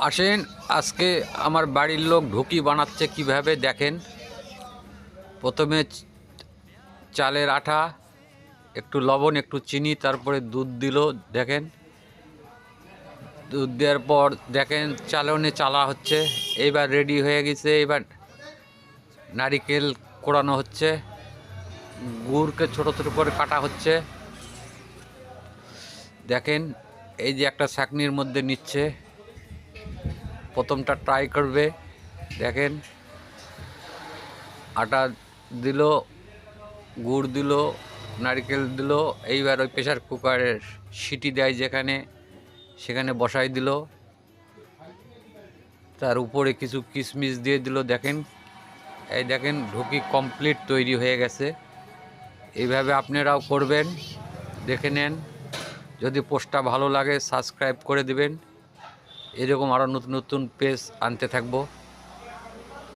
আসেন আজকে আমার বাড়ির লোক ঢুকি বানাচ্ছে কিভাবে দেখেন। প্রথমে চালের আটা, একটু লবণ, একটু চিনি, তারপরে দুধ দিল। দেখেন দুধ দেওয়ার পর দেখেন চালনে চালা হচ্ছে। এইবার রেডি হয়ে গেছে। এবার নারিকেল কোড়ানো হচ্ছে, গুড়কে ছোট ছোট করে কাটা হচ্ছে। দেখেন এই যে একটা ছাঁকনির মধ্যে নিচ্ছে, প্রথমটা ট্রাই করবে। দেখেন আটা দিল, গুড় দিল, নারকেল দিল। এইবার ওই প্রেশার কুকারের সিটি দেয় যেখানে, সেখানে বসাই দিল। তার উপরে কিছু কিশমিশ দিয়ে দিল। দেখেন এই দেখেন ঢুকি কমপ্লিট তৈরি হয়ে গেছে। এইভাবে আপনারাও করবেন, দেখে নেন। যদি পোস্টটা ভালো লাগে সাবস্ক্রাইব করে দিবেন। এরকম আরও নতুন নতুন পেজ আনতে থাকবো।